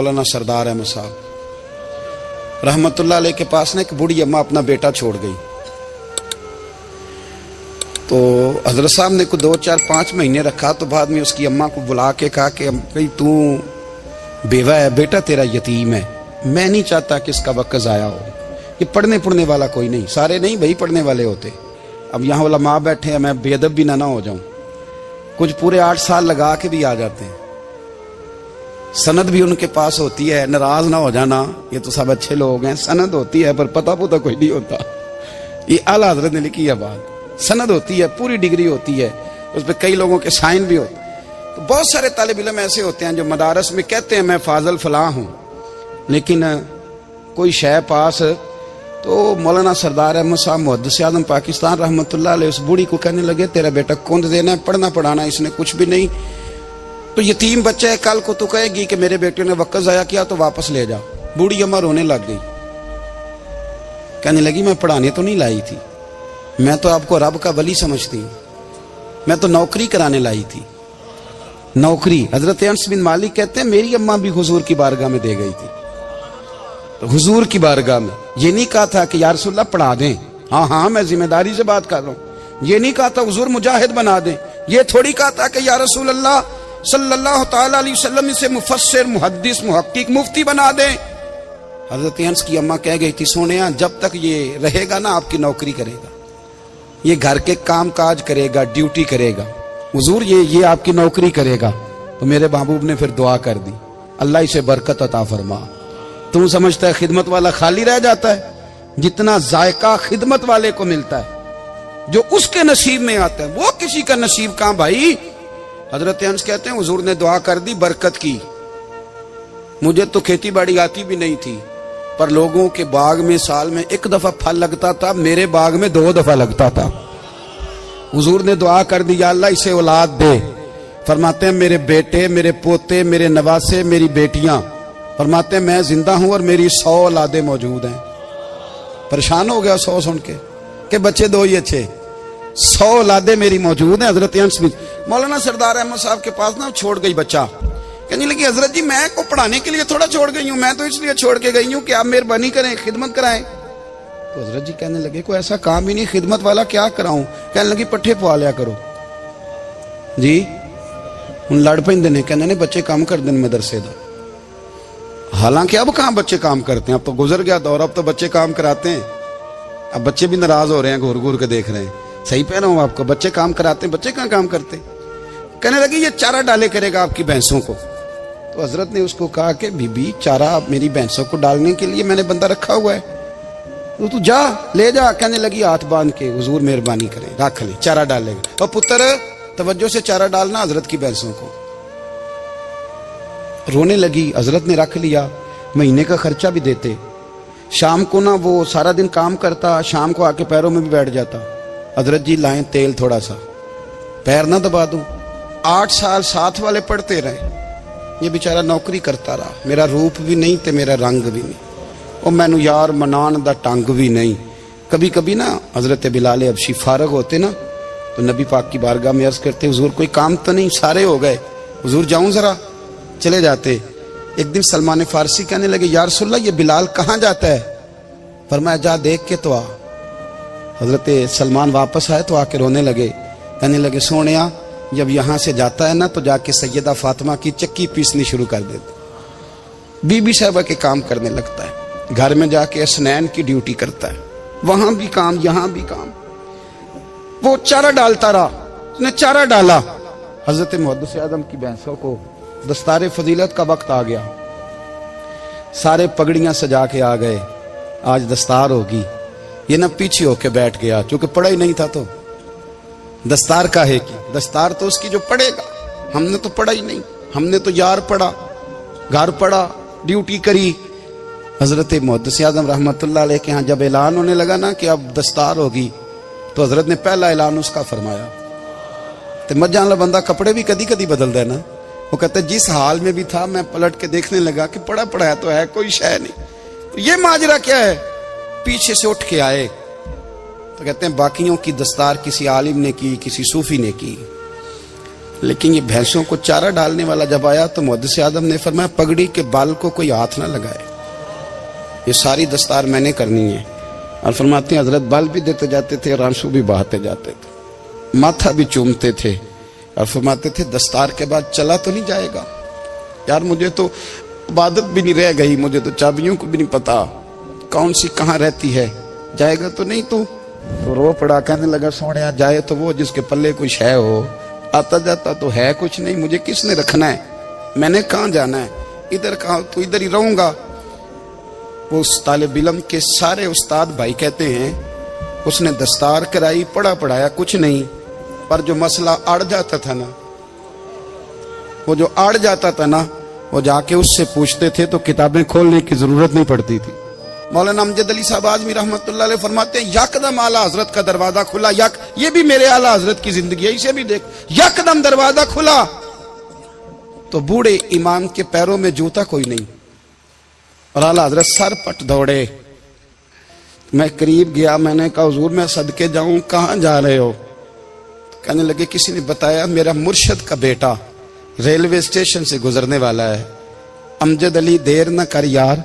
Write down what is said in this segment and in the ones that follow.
मौलाना सरदार अहमद साहब रहमतुल्लाह अलैह के पास ना एक बूढ़ी अम्मा अपना बेटा छोड़ गई। तो हजरत साहब ने को 2, 4, 5 महीने रखा। तो बाद में उसकी अम्मा को बुला के कहा कि भाई तू बेवा है, बेटा तेरा यतीम है, मैं नहीं चाहता कि इसका वक्त ज़ाया हो। ये पढ़ने वाला कोई नहीं, सारे नहीं भाई पढ़ने वाले होते। अब यहाँ वाला माँ बैठे हैं, मैं बेअदब भी ना हो जाऊं। कुछ पूरे 8 साल लगा के भी आ जाते हैं, सनद भी उनके पास होती है। नाराज ना हो जाना, ये तो सब अच्छे लोग हैं। सनद होती है पर पता पुता कोई नहीं होता। ये आला हजरत ने लिखी है बात। सनद होती है, पूरी डिग्री होती है, उस पर कई लोगों के साइन भी होते। तो बहुत सारे तालिब इल्म ऐसे होते हैं जो मदारस में कहते हैं मैं फाजल फलां हूं, लेकिन कोई शय पास। तो मौलाना सरदार अहमद साहब मुहद्दिस आज़म पाकिस्तान रहमतुल्लाह अलैह उस बूढ़ी को कहने लगे तेरा बेटा कुंद देना है, पढ़ना पढ़ाना इसने कुछ भी नहीं। तो यतीम बच्चा है, कल को तू कहेगी कि मेरे बेटे ने वक्त ज़ाया किया तो वापस ले जा। बूढ़ी अम्मा रोने लग गई, कहने लगी मैं पढ़ाने तो नहीं लाई थी, मैं तो आपको रब का वली समझती हूँ, मैं तो नौकरी कराने लाई थी। नौकरी हजरत अनस बिन मालिक कहते हैं मेरी अम्मा भी हुजूर की बारगाह में दे गई थी। तो हुजूर की बारगाह में ये नहीं कहा था कि या रसूलल्लाह पढ़ा दें, हाँ हाँ मैं जिम्मेदारी से बात कर रहा हूँ। ये नहीं कहा था हुजूर मुजाहिद बना दें, ये थोड़ी कहा था कि या रसूलल्लाह सल्लल्लाहु तआला अलैहि वसल्लम इसे मुफस्सिर मुहद्दिस मुहक्किक मुफ्ती बना दें। हजरत अनस की अम्मा कह गई थी सोनिया जब तक ये रहेगा ना आपकी नौकरी करेगा, ये घर के काम काज करेगा, ड्यूटी करेगा, हुजूर ये आपकी नौकरी करेगा। तो मेरे महबूब ने फिर दुआ कर दी, अल्लाह इसे बरकत अता फरमा। तुम समझता है खिदमत वाला खाली रह जाता है? जितना जायका खिदमत वाले को मिलता है, जो उसके नसीब में आता है, वो किसी का नसीब कहां भाई। हजरत अनस कहते हैं हुजूर ने दुआ कर दी बरकत की। मुझे तो खेती बाड़ी आती भी नहीं थी, पर लोगों के बाग में साल में 1 दफा फल लगता था, मेरे बाग में 2 दफा लगता था। हुजूर ने दुआ कर दी अल्लाह इसे औलाद दे। फरमाते हैं मेरे बेटे, मेरे पोते, मेरे नवासे, मेरी बेटियां, फरमाते हैं मैं जिंदा हूं और मेरी 100 औलादे मौजूद हैं। परेशान हो गया 100 सुन के बच्चे 2 ही अच्छे, 100 औलादे मेरी मौजूद हैं। हजरत अनस बिन मौलाना सरदार अहमद साहब के पास ना छोड़ गई बच्चा, कहने लगी हजरत जी मैं को पढ़ाने के लिए थोड़ा छोड़ गई हूँ, मैं तो इसलिए छोड़ के गई हूँ कि आप मेहरबानी करें खिदमत कराएं। तो हजरत जी कहने लगे कोई ऐसा काम ही नहीं, खिदमत वाला क्या कराऊं। कहने लगी पट्ठे पवा लिया करो जी। हूं लड़ पेंदे ने, कहने ने बच्चे काम कर दें मदरसे का। हालांकि अब कहां बच्चे काम करते हैं, अब तो गुजर गया दौर, अब तो बच्चे काम कराते हैं। अब बच्चे भी नाराज हो रहे हैं, घूर घूर के देख रहे हैं। सही कह रहा हूं आपको, बच्चे काम कराते हैं, बच्चे कहां काम करते। कहने लगी ये चारा डाले करेगा आपकी भैंसों को। तो हजरत ने उसको कहा कि बीबी चारा मेरी भैंसों को डालने के लिए मैंने बंदा रखा हुआ है, तो तू जा ले जा। कहने लगी हाथ बांध के हुजूर मेहरबानी करें रख ले, चारा डालेगा। और पुत्र तवज्जो से चारा डालना हजरत की भैंसों को। रोने लगी, हजरत ने रख लिया, महीने का खर्चा भी देते। शाम को ना वो सारा दिन काम करता, शाम को आके पैरों में भी बैठ जाता। हजरत जी लाएं तेल थोड़ा सा, पैर ना दबा दूं। 8 साल साथ वाले पढ़ते रहे, ये बेचारा नौकरी करता रहा। मेरा रूप भी नहीं ते मेरा रंग भी नहीं, और मैनू यार मनान दा टंग भी नहीं। कभी कभी ना हजरत बिलाल हबशी फारग होते ना, तो नबी पाक की बारगाह में अर्ज करते हुजूर कोई काम तो नहीं, सारे हो गए, हुजूर जाऊं जरा, चले जाते। एक दिन सलमान फारसी कहने लगे या रसूलल्लाह ये बिलाल कहाँ जाता है। फरमाया जा देख के तो आ। हजरत सलमान वापस आए तो आके रोने लगे, कहने लगे सोनिया जब यहाँ से जाता है ना तो जाके सैयदा फातिमा की चक्की पीसनी शुरू कर देता, बीबी साहबा के काम करने लगता है, घर में जाके स्नैन की ड्यूटी करता है, वहां भी काम यहाँ भी काम। वो चारा डालता रहा, उसने चारा डाला। हजरत मुहद्दिस आज़म की भैंसों को दस्तारे फजीलत का वक्त आ गया, सारे पगड़ियां सजा के आ गए, आज दस्तार होगी। ये ना पीछे होके बैठ गया, क्योंकि पढ़ा ही नहीं था। तो दस्तार काहे की, दस्तार तो उसकी जो पढ़ेगा, हमने तो पढ़ा ही नहीं, हमने तो यार पढ़ा, घर पढ़ा, ड्यूटी करी। हजरत मुहद्दिस आज़म रहमतुल्लाह अलैह के यहाँ जब ऐलान होने लगा ना कि अब दस्तार होगी, तो हजरत ने पहला ऐलान उसका फरमाया। तो मत जान ला बंदा कपड़े भी कदी कदी बदल देना। वो कहते जिस हाल में भी था मैं पलट के देखने लगा कि पड़ा पड़ा है तो है, कोई शय नहीं, तो ये माजरा क्या है। पीछे से उठ के आए तो कहते हैं बाकियों की दस्तार किसी आलिम ने की, किसी सूफी ने की। लेकिन ये भैंसों को चारा डालने वाला जब आया तो मुहद्दिस आदम ने फरमाया पगड़ी के बाल को कोई हाथ ना लगाए, ये सारी दस्तार मैंने करनी है। और फरमाते हैं हजरत बाल भी देते जाते थे और आंसू भी बहाते जाते थे, माथा भी चूमते थे और फरमाते थे दस्तार के बाद चला तो नहीं जाएगा यार, मुझे तो इबादत भी नहीं रह गई, मुझे तो चाबियों को भी नहीं पता कौन सी कहाँ रहती है, जाएगा तो नहीं तू? तो रो पड़ा, कहने लगा सोने जाए तो वो जिसके पल्ले कुछ है हो, आता जाता तो है कुछ नहीं, मुझे किसने रखना है, मैंने कहाँ जाना है, इधर कहाँ, तो इधर ही रहूंगा। वो उस तालिब इल्म के सारे उस्ताद भाई कहते हैं उसने दस्तार कराई, पढ़ा पढ़ाया कुछ नहीं, पर जो मसला अड़ जाता था ना, वो जो अड़ जाता था ना, वो जाके उससे पूछते थे तो किताबें खोलने की जरूरत नहीं पड़ती थी। मौलाना अमजद अली साहब आजमी रहमतुल्लाह अलैह फरमाते हैं यकदम आला हजरत का दरवाजा खुला, ये भी मेरे आला हजरत की जिंदगी है, इसे भी देख, यकदम दरवाजा खुला तो बूढ़े इमाम के पैरों में जूता कोई नहीं और आला हजरत सर पट दौड़े। मैं करीब गया, मैंने कहा हुजूर मैं सदके जाऊं, कहां जा रहे हो? तो कहने लगे किसी ने बताया मेरा मुर्शद का बेटा रेलवे स्टेशन से गुजरने वाला है, अमजद अली देर न कर यार,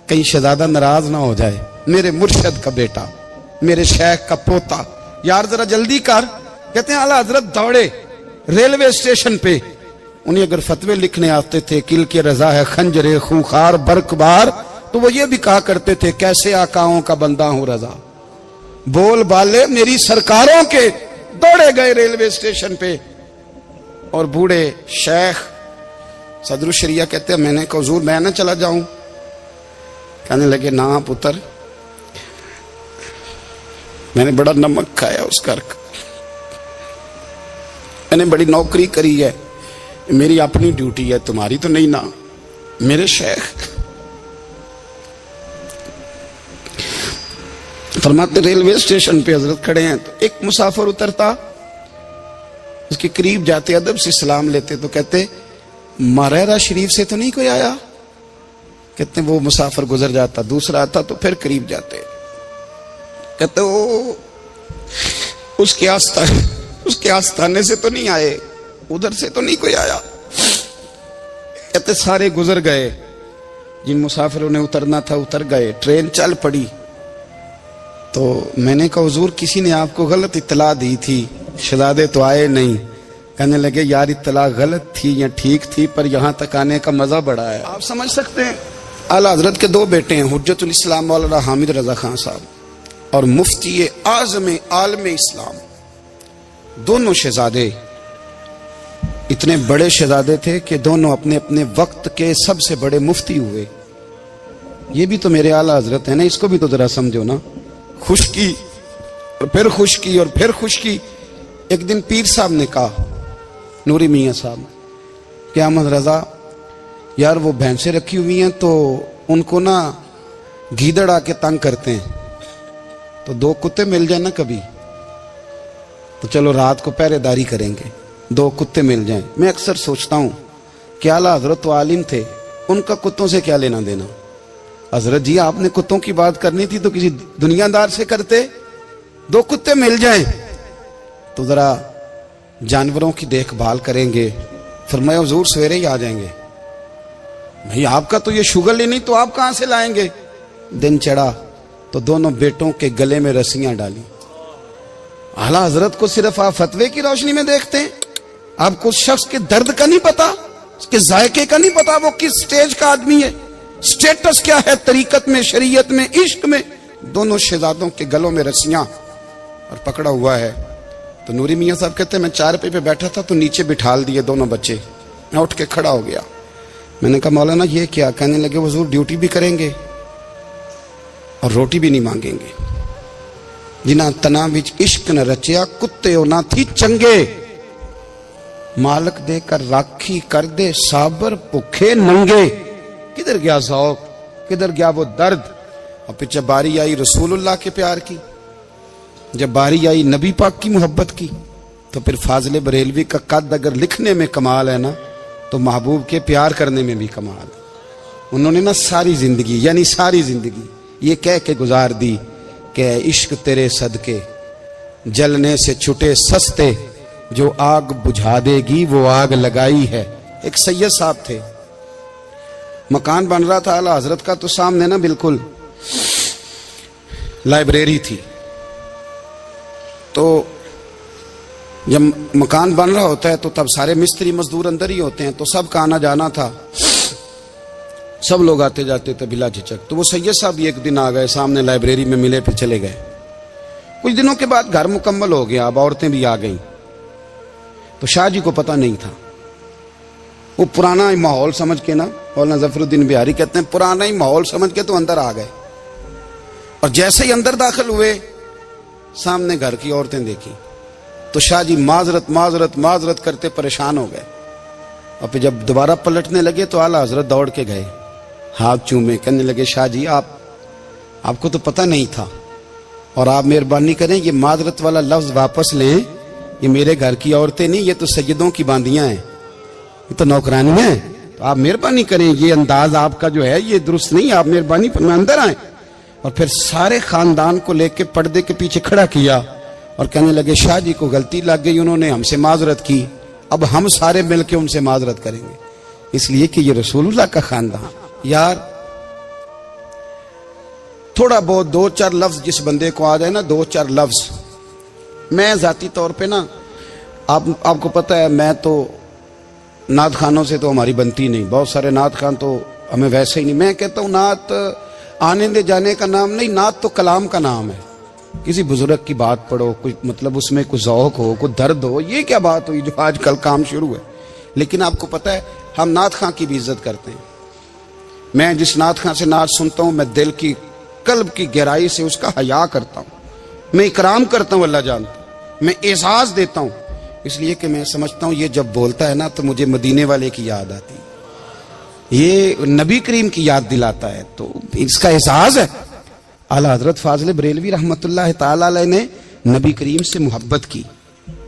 कहीं शहजादा नाराज ना हो जाए, मेरे मुर्शद का बेटा, मेरे शेख का पोता, यार जरा जल्दी कर। कहते हैं आला हजरत दौड़े रेलवे स्टेशन पे, उन्हें अगर फतवे लिखने आते थे किल के रजा है खंजरे खूंखार बरकबार, तो वो ये भी कहा करते थे कैसे आकाओं का बंदा हूं रजा, बोल बाले मेरी सरकारों के। दौड़े गए रेलवे स्टेशन पे और बूढ़े शेख सदरुल शरिया कहते हैं मैंने कहा हुजूर मैं ना चला जाऊं? कहने लगे ना पुत्र, मैंने बड़ा नमक खाया उस घर का, मैंने बड़ी नौकरी करी है, मेरी अपनी ड्यूटी है, तुम्हारी तो नहीं ना। मेरे शेख फरमाते रेलवे स्टेशन पे हजरत खड़े हैं तो एक मुसाफिर उतरता, उसके करीब जाते अदब से सलाम लेते तो कहते मारेरा शरीफ से तो नहीं कोई आया? कहते वो मुसाफिर गुजर जाता, दूसरा आता तो फिर करीब जाते, कहते वो उसके आस्थाने से तो नहीं आए, उधर से तो नहीं कोई आया। कहते सारे गुजर गए, जिन मुसाफिरों ने उतरना था उतर गए, ट्रेन चल पड़ी। तो मैंने कहा हुजूर किसी ने आपको गलत इत्तला दी थी, शहजादे तो आए नहीं। कहने लगे यार इत्तला गलत थी या ठीक थी, पर यहां तक आने का मजा बड़ा है। आप समझ सकते हैं आला हजरत के दो बेटे हैं, हुज्जतुल इस्लाम मौलाना हामिद रजा खान साहब और मुफ्ती आज़म आलम इस्लाम, दोनों शहजादे इतने बड़े शहजादे थे कि दोनों अपने अपने वक्त के सबसे बड़े मुफ्ती हुए। ये भी तो मेरे आला हजरत है ना, इसको भी तो जरा समझो ना। खुशकी और फिर खुशकी और फिर खुशकी। एक दिन पीर साहब ने कहा, नूरी मियाँ साहब, कि अहमद रजा यार वो भैंसें रखी हुई हैं तो उनको ना गीदड़ आके तंग करते हैं, तो दो कुत्ते मिल जाए ना कभी, तो चलो रात को पहरेदारी करेंगे, दो कुत्ते मिल जाएं। मैं अक्सर सोचता हूं कि आला हजरत तो आलिम थे, उनका कुत्तों से क्या लेना देना। हजरत जी आपने कुत्तों की बात करनी थी तो किसी दुनियादार से करते, दो कुत्ते मिल जाएं तो जरा जानवरों की देखभाल करेंगे। फरमाया हुजूर सवेरे ही आ जाएंगे। भाई आपका तो ये शुगर ही नहीं, तो आप कहां से लाएंगे? दिन चढ़ा तो दोनों बेटों के गले में रस्सियां डाली। आला हजरत को सिर्फ आप फतवे की रोशनी में देखते हैं, आपको उस शख्स के दर्द का नहीं पता, उसके जायके का नहीं पता, वो किस स्टेज का आदमी है, स्टेटस क्या है तरीकत में, शरीयत में, इश्क में। दोनों शहजादों के गलों में रस्सियां और पकड़ा हुआ है। तो नूरी मियाँ साहब कहते हैं मैं चारपाई पे बैठा था तो नीचे बिठाल दिए दोनों बच्चे। मैं उठ के खड़ा हो गया, मैंने कहा मौलाना ये क्या? कहने लगे हुजूर ड्यूटी भी करेंगे और रोटी भी नहीं मांगेंगे। जिन्हां तना विच इश्क न रचिया कुत्ते ना थी चंगे, मालक देकर राखी कर दे साबर भुखे नंगे। किधर गया ज़ौक़, किधर गया वो दर्द? और फिर जब बारी आई रसूलुल्लाह के प्यार की, जब बारी आई नबी पाक की मोहब्बत की, तो फिर फाजिल बरेलवी का कद अगर लिखने में कमाल है ना, तो महबूब के प्यार करने में भी कमाल है। उन्होंने ना सारी जिंदगी, यानी सारी जिंदगी ये कह के गुजार दी कि इश्क तेरे सदके जलने से छुटे सस्ते, जो आग बुझा देगी वो आग लगाई है। एक सैयद साहब थे, मकान बन रहा था आला हजरत का, तो सामने ना बिल्कुल लाइब्रेरी थी। तो जब मकान बन रहा होता है तो तब सारे मिस्त्री मजदूर अंदर ही होते हैं, तो सबका आना जाना था, सब लोग आते जाते थे बिला झिझक। तो वो सैयद साहब भी एक दिन आ गए, सामने लाइब्रेरी में मिले, फिर चले गए। कुछ दिनों के बाद घर मुकम्मल हो गया, अब औरतें भी आ गईं। तो शाह जी को पता नहीं था, वो पुराना ही माहौल समझ के ना, मौलाना जफरुद्दीन बिहारी कहते हैं पुराना ही माहौल समझ के तो अंदर आ गए। और जैसे ही अंदर दाखिल हुए, सामने घर की औरतें देखी, तो शाह जी माजरत माजरत माजरत करते परेशान हो गए। और फिर जब दोबारा पलटने लगे तो आला हजरत दौड़ के गए, हाथ चूमे, कहने लगे शाह जी आपको तो पता नहीं था, और आप मेहरबानी करें ये माजरत वाला लफ्ज वापस लें, ये मेरे घर की औरतें नहीं, ये तो सैयदों की बांदियां हैं, ये तो नौकरानियां हैं, तो आप मेहरबानी करें, ये अंदाज आपका जो है ये दुरुस्त नहीं, आप मेहरबानी फरमाएं अंदर आए। और फिर सारे खानदान को लेके पर्दे के पीछे खड़ा किया और कहने लगे शाह जी को गलती लग गई, उन्होंने हमसे माजरत की, अब हम सारे मिलके उनसे माजरत करेंगे, इसलिए कि ये रसूलुल्लाह का खानदान। यार थोड़ा बहुत दो चार लफ्ज जिस बंदे को आ जाए ना, दो चार लफ्ज, मैं जाती तौर पे ना, आपको पता है मैं तो नात खानों से तो हमारी बनती नहीं, बहुत सारे नात खान तो हमें वैसे ही नहीं। मैं कहता हूँ नात आने दे जाने का नाम नहीं, नात तो कलाम का नाम है। किसी बुजुर्ग की बात पढ़ो, कोई मतलब उसमें कुछ ज़ौक़ हो, कुछ दर्द हो, ये क्या बात हुई जो आजकल काम शुरू है। लेकिन आपको पता है हम नात खां की भी इज्जत करते हैं। मैं जिस नात खां से नात सुनता हूँ, मैं दिल की कल्ब की गहराई से उसका हया करता हूँ, मैं इकराम करता हूँ, अल्लाह जानता, मैं एहसास देता हूँ, इसलिए कि मैं समझता हूँ ये जब बोलता है ना तो मुझे मदीने वाले की याद आती है, ये नबी करीम की याद दिलाता है, तो इसका एहसास है। आला हजरत फाजिल बरेलवी रहमतुल्लाह ताला अलैह ने नबी करीम से मोहब्बत की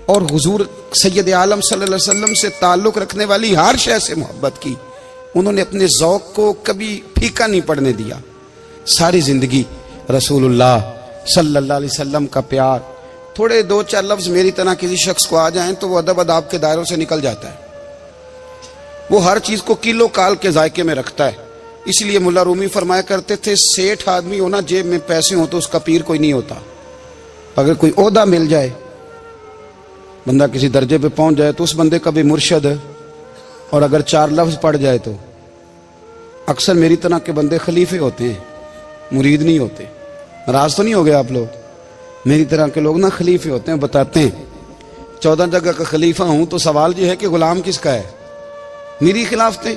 और हुजूर सैयद आलम सल्लल्लाहु अलैहि वसल्लम से ताल्लुक रखने वाली हर शय से मोहब्बत की। उन्होंने अपने ज़ौक़ को कभी फीका नहीं पड़ने दिया, सारी जिंदगी रसूलुल्लाह सल्लल्लाहु अलैहि वसल्लम का प्यार। थोड़े दो चार लफ्ज मेरी तरह किसी शख्स को आ जाएं तो वो अदब अदाब के दायरों से निकल जाता है, वो हर चीज को किलो काल के जायके में रखता है। इसलिए मुल्ला रूमी फरमाया करते थे, सेठ आदमी हो ना, जेब में पैसे हो तो उसका पीर कोई नहीं होता। अगर कोई ओहदा मिल जाए, बंदा किसी दर्जे पे पहुंच जाए, तो उस बंदे का भी मुर्शद, और अगर चार लफ्ज पढ़ जाए तो अक्सर मेरी तरह के बंदे खलीफे होते हैं, मुरीद नहीं होते। नाराज तो नहीं हो गए आप लोग, मेरी तरह के लोग ना खलीफे होते हैं, बताते हैं 14 जगह का खलीफा हूं, तो सवाल ये है कि गुलाम किसका है? मेरी खिलाफतें।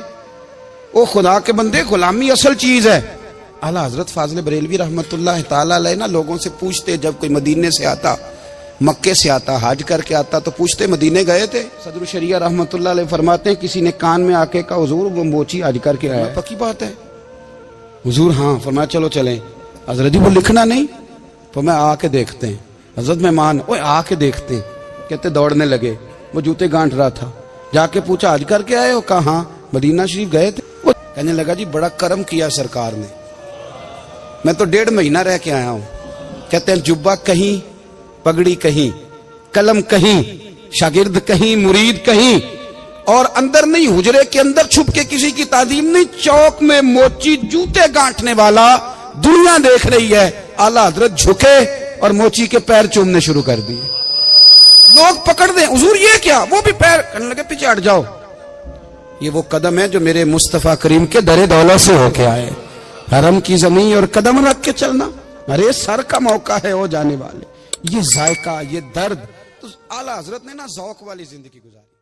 ओ खुदा के बंदे, गुलामी असल चीज है। आला हजरत फाजिल बरेलवी रहमतुल्लाह ताला अलैह ना लोगों से पूछते, जब कोई मदीने से आता, मक्के से आता, हज करके आता, तो पूछते मदीने गए थे? सदर शरिया रहमतुल्लाह अलैह फरमाते हैं, किसी ने कान में आके कहा हुजूर वो मोची हज करके आया। पक्की बात है हुजूर? हाँ। फरमाया चलो चलें। हजरत जी वो लिखना नहीं, तो मैं आके देखते हैं। हजरत मेहमान, ओए आके देखते हैं। कहते दौड़ने लगे, वो जूते गांठ रहा था, जाके पूछा हज करके आए हो? कहा हाँ, मदीना शरीफ गए थे। वो कहने लगा जी बड़ा करम किया सरकार ने, मैं तो 1.5 महीना रह के आया हूं। कहते हैं जुब्बा कहीं, पगड़ी कहीं, कलम कहीं, शागिर्द कहीं, मुरीद कहीं, और अंदर नहीं, हुजरे के अंदर छुप के किसी की ताजीम नहीं, चौक में मोची जूते गांठने वाला दुनिया देख रही है। आला हजरत झुके और मोची के पैर चूमने शुरू कर दिए। लोग पकड़ दें, हुजूर ये क्या? वो भी पैर करने लगे, पीछे हट जाओ। ये वो कदम है जो मेरे मुस्तफा करीम के दरे दौलत से होके आए। हरम की जमीन और कदम रख के चलना, अरे सर का मौका है वो जाने वाले। ये जायका, ये दर्द, तो आला हजरत ने ना ज़ौक़ वाली जिंदगी गुजारी।